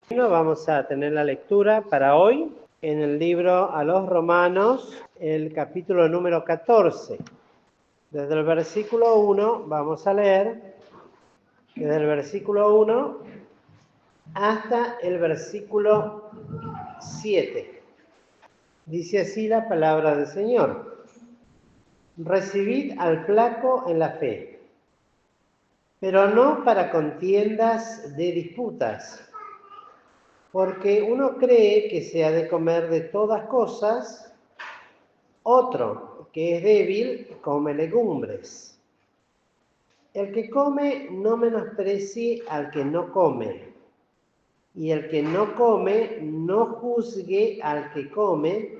Bueno, vamos a tener la lectura para hoy en el libro a los Romanos, el capítulo número 14. Desde el versículo 1 vamos a leer, desde el versículo 1 hasta el versículo 7. Dice así la palabra del Señor. Recibid al flaco en la fe, pero no para contiendas de disputas. Porque uno cree que se ha de comer de todas cosas, otro, que es débil, come legumbres. El que come no menosprecie al que no come, y el que no come no juzgue al que come,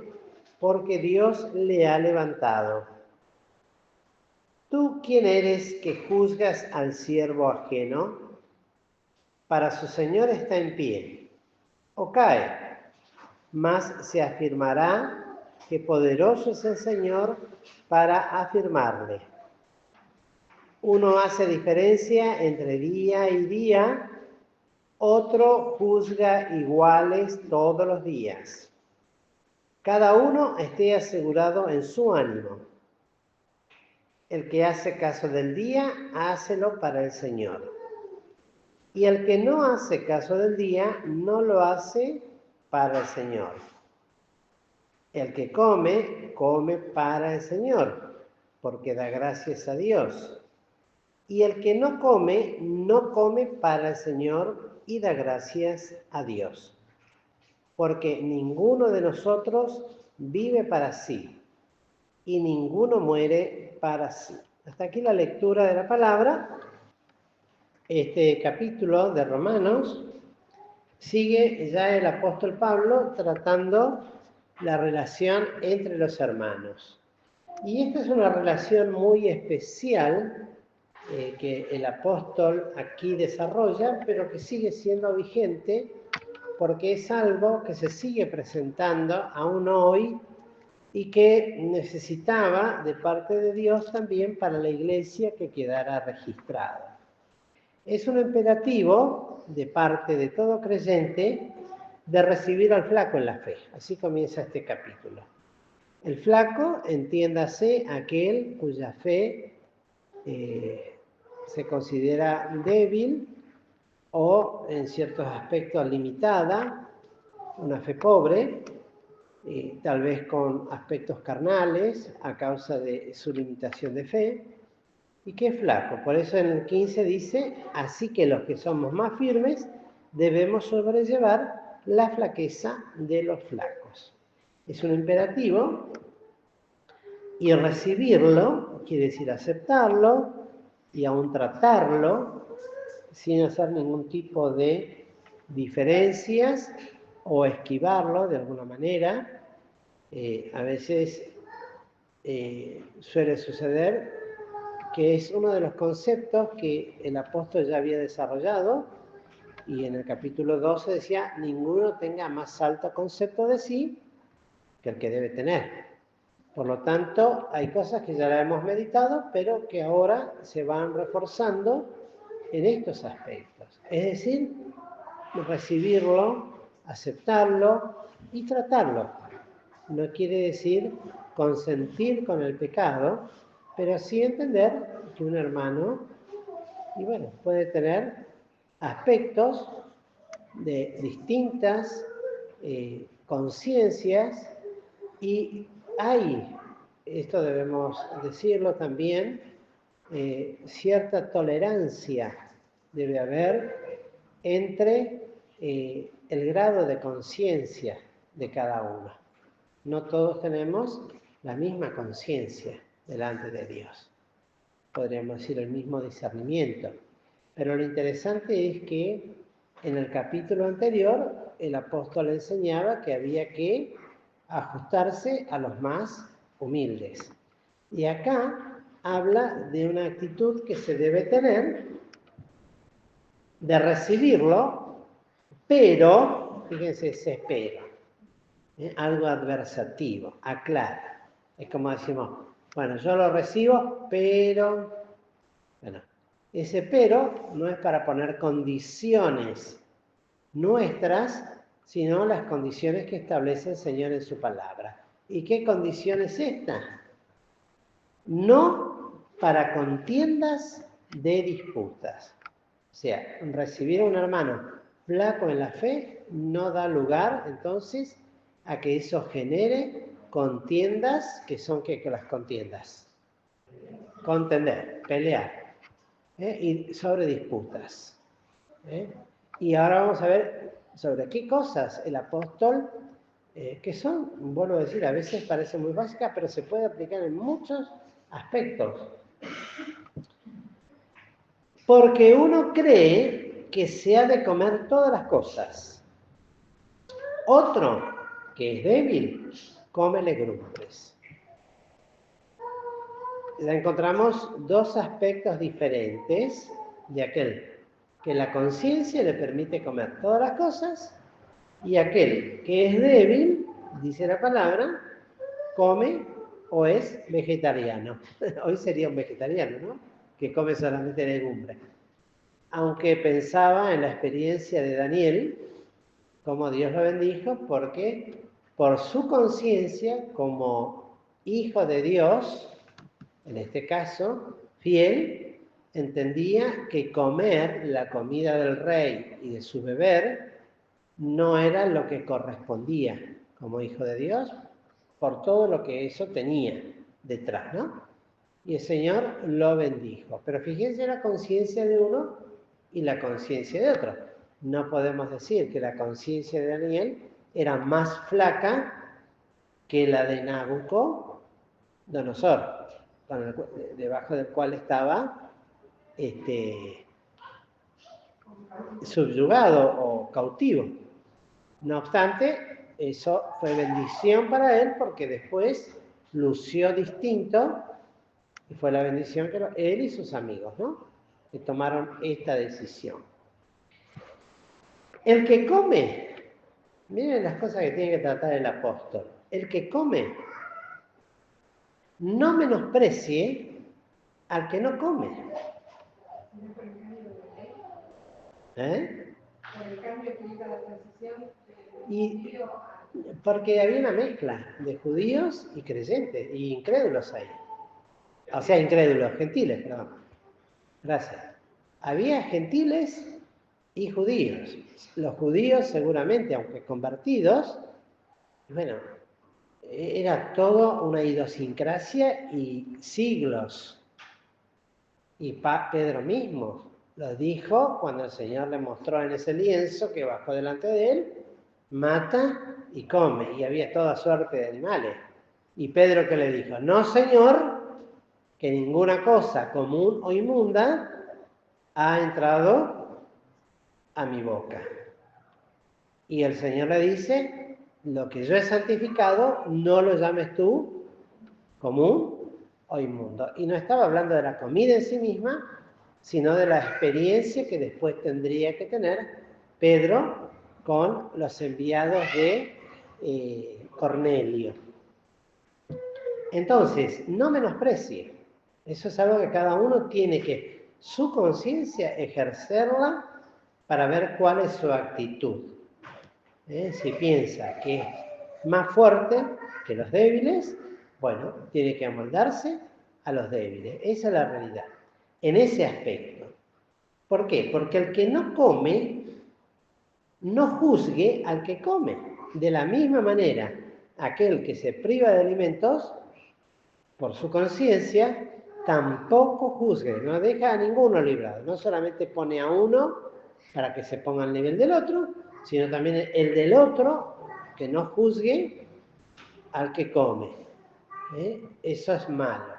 porque Dios le ha levantado. ¿Tú quién eres que juzgas al siervo ajeno? Para su Señor está en pie, o cae, mas se afirmará que poderoso es el Señor para afirmarle. Uno hace diferencia entre día y día, otro juzga iguales todos los días. Cada uno esté asegurado en su ánimo. El que hace caso del día, hácelo para el Señor. Y el que no hace caso del día, no lo hace para el Señor. El que come, come para el Señor, porque da gracias a Dios. Y el que no come, no come para el Señor y da gracias a Dios. Porque ninguno de nosotros vive para sí y ninguno muere para sí. Hasta aquí la lectura de la palabra. Este capítulo de Romanos sigue ya el apóstol Pablo tratando la relación entre los hermanos. Y esta es una relación muy especial que el apóstol aquí desarrolla, pero que sigue siendo vigente porque es algo que se sigue presentando aún hoy y que necesitaba de parte de Dios también para la iglesia que quedara registrada. Es un imperativo de parte de todo creyente de recibir al flaco en la fe. Así comienza este capítulo. El flaco, entiéndase, aquel cuya fe se considera débil o en ciertos aspectos limitada, una fe pobre, tal vez con aspectos carnales a causa de su limitación de fe, y que es flaco. Por eso en el 15 dice, así que los que somos más firmes debemos sobrellevar la flaqueza de los flacos. Es un imperativo y recibirlo quiere decir aceptarlo y aún tratarlo sin hacer ningún tipo de diferencias o esquivarlo de alguna manera. A veces suele suceder que es uno de los conceptos que el apóstol ya había desarrollado, y en el capítulo 12 decía, ninguno tenga más alto concepto de sí que el que debe tener. Por lo tanto, hay cosas que ya la hemos meditado, pero que ahora se van reforzando en estos aspectos. Es decir, recibirlo, aceptarlo y tratarlo. No quiere decir consentir con el pecado, pero sí entender que un hermano, y bueno, puede tener aspectos de distintas conciencias y hay, esto debemos decirlo también, cierta tolerancia debe haber entre el grado de conciencia de cada uno. No todos tenemos la misma conciencia delante de Dios. Podríamos decir el mismo discernimiento. Pero lo interesante es que en el capítulo anterior el apóstol enseñaba que había que ajustarse a los más humildes. Y acá habla de una actitud que se debe tener de recibirlo, pero, fíjense ese espero, algo adversativo, aclara. Es como decimos, bueno, yo lo recibo, pero, bueno, ese pero no es para poner condiciones nuestras, sino las condiciones que establece el Señor en su palabra. ¿Y qué condición es esta? No para contiendas de disputas. O sea, recibir a un hermano flaco en la fe no da lugar, entonces, a que eso genere contiendas, que son que las contiendas. Contender, pelear, y sobre disputas. Y ahora vamos a ver sobre qué cosas el apóstol, que son, vuelvo a decir, a veces parecen muy básicas, pero se puede aplicar en muchos aspectos. Porque uno cree que se ha de comer todas las cosas. Otro, que es débil, come legumbres. Ya encontramos dos aspectos diferentes de aquel que la conciencia le permite comer todas las cosas y aquel que es débil, dice la palabra, come o es vegetariano. Hoy sería un vegetariano, ¿no? Que come solamente legumbres. Aunque pensaba en la experiencia de Daniel, como Dios lo bendijo, porque por su conciencia, como hijo de Dios, en este caso, fiel, entendía que comer la comida del rey y de su beber no era lo que correspondía como hijo de Dios, por todo lo que eso tenía detrás, ¿no? Y el Señor lo bendijo. Pero fíjense la conciencia de uno y la conciencia de otro. No podemos decir que la conciencia de Daniel era más flaca que la de Nabucodonosor, debajo del cual estaba subyugado o cautivo. No obstante, eso fue bendición para él porque después lució distinto y fue la bendición que él y sus amigos, ¿no? Que tomaron esta decisión. El que come, miren las cosas que tiene que tratar el apóstol. El que come, no menosprecie al que no come. Por el cambio que hizo la transición Y porque había una mezcla de judíos y creyentes, y incrédulos ahí. O sea, incrédulos, gentiles, perdón. Gracias. Había gentiles y judíos. Los judíos seguramente, aunque convertidos, bueno, era todo una idiosincrasia y siglos. Y Pedro mismo lo dijo cuando el Señor le mostró en ese lienzo que bajó delante de él, mata y come, y había toda suerte de animales. Y Pedro que le dijo, no Señor, que ninguna cosa común o inmunda ha entrado a mi boca. Y el Señor le dice, lo que yo he santificado, no lo llames tú común o inmundo. Y no estaba hablando de la comida en sí misma, sino de la experiencia que después tendría que tener Pedro con los enviados de Cornelio. Entonces, no menosprecie. Eso es algo que cada uno tiene que, su conciencia, ejercerla para ver cuál es su actitud. Si piensa que es más fuerte que los débiles, bueno, tiene que amoldarse a los débiles. Esa es la realidad. En ese aspecto. ¿Por qué? Porque el que no come, no juzgue al que come. De la misma manera, aquel que se priva de alimentos, por su conciencia, tampoco juzgue, no deja a ninguno librado. No solamente pone a uno para que se ponga al nivel del otro, sino también el del otro, que no juzgue al que come. Eso es malo.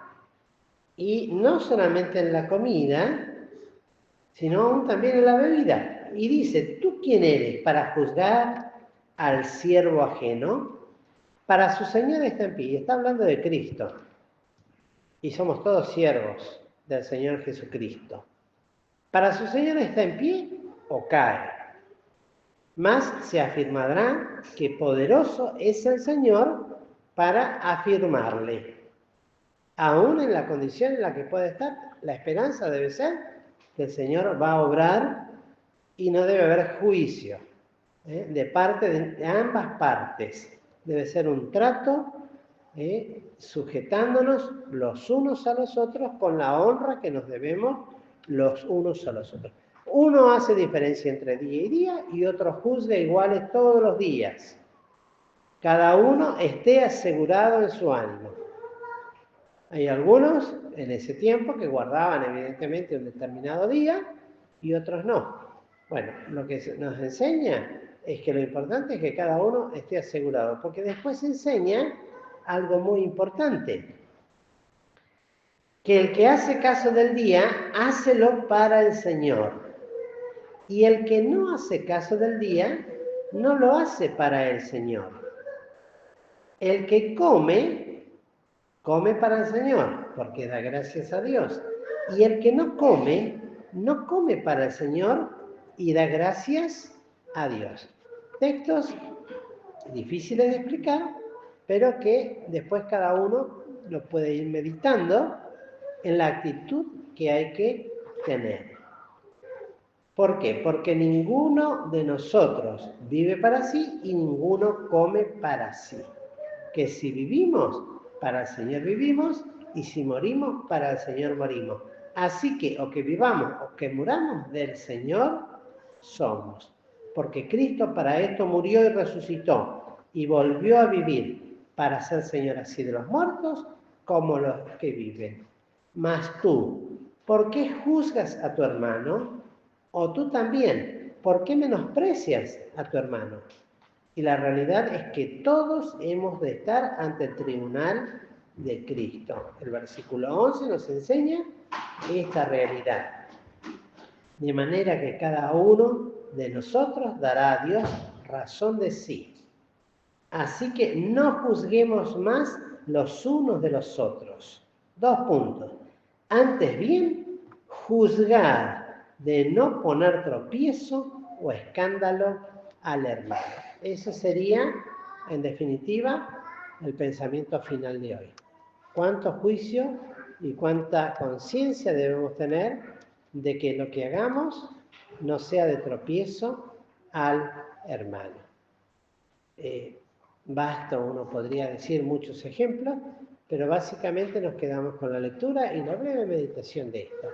Y no solamente en la comida, sino aún también en la bebida. Y dice, ¿tú quién eres para juzgar al siervo ajeno? Para su Señor está en pie. Y está hablando de Cristo. Y somos todos siervos del Señor Jesucristo. Para su Señor está en pie o cae. Mas se afirmará que poderoso es el Señor para afirmarle. Aún en la condición en la que puede estar, la esperanza debe ser que el Señor va a obrar y no debe haber juicio. de parte de ambas partes. Debe ser un trato sujetándonos los unos a los otros con la honra que nos debemos los unos a los otros. Uno hace diferencia entre día y día y otro juzga iguales todos los días. Cada uno esté asegurado en su ánimo. Hay algunos en ese tiempo que guardaban evidentemente un determinado día y otros no. Bueno, lo que nos enseña es que lo importante es que cada uno esté asegurado, porque después enseña algo muy importante, que el que hace caso del día, hácelo para el Señor, y el que no hace caso del día, no lo hace para el Señor. El que come, come para el Señor, porque da gracias a Dios, y el que no come, no come para el Señor y da gracias a Dios. Textos difíciles de explicar, pero que después cada uno lo puede ir meditando en la actitud que hay que tener. ¿Por qué? Porque ninguno de nosotros vive para sí y ninguno come para sí. Que si vivimos, para el Señor vivimos, y si morimos, para el Señor morimos. Así que o que vivamos o que muramos, del Señor somos. Porque Cristo para esto murió y resucitó y volvió a vivir para ser Señor así de los muertos como los que viven. Mas tú, ¿por qué juzgas a tu hermano? O tú también, ¿por qué menosprecias a tu hermano? Y la realidad es que todos hemos de estar ante el tribunal de Cristo. El versículo 11 nos enseña esta realidad. De manera que cada uno de nosotros dará a Dios razón de sí. Así que no juzguemos más los unos de los otros. 2 puntos. Antes bien, juzgar de no poner tropiezo o escándalo al hermano. Eso sería, en definitiva, el pensamiento final de hoy. ¿Cuánto juicio y cuánta conciencia debemos tener de que lo que hagamos no sea de tropiezo al hermano? Basta, uno podría decir muchos ejemplos, pero básicamente nos quedamos con la lectura y la breve meditación de esto,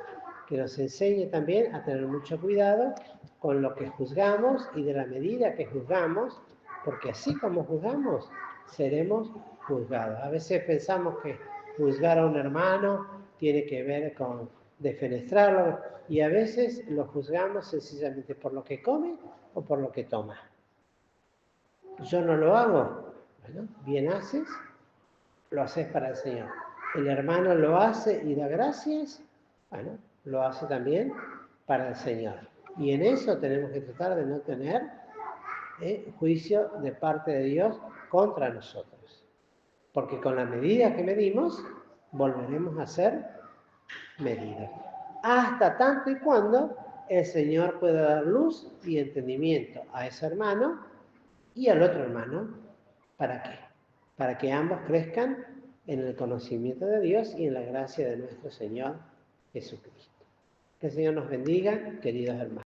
que nos enseñe también a tener mucho cuidado con lo que juzgamos y de la medida que juzgamos, porque así como juzgamos, seremos juzgados. A veces pensamos que juzgar a un hermano tiene que ver con defenestrarlo, y a veces lo juzgamos sencillamente por lo que come o por lo que toma. Yo no lo hago. Bueno, bien haces, lo haces para el Señor. El hermano lo hace y da gracias, bueno, lo hace también para el Señor. Y en eso tenemos que tratar de no tener juicio de parte de Dios contra nosotros. Porque con la medida que medimos, volveremos a ser medidos. Hasta tanto y cuando el Señor pueda dar luz y entendimiento a ese hermano y al otro hermano. ¿Para qué? Para que ambos crezcan en el conocimiento de Dios y en la gracia de nuestro Señor Jesucristo. Que el Señor nos bendiga, queridos hermanos.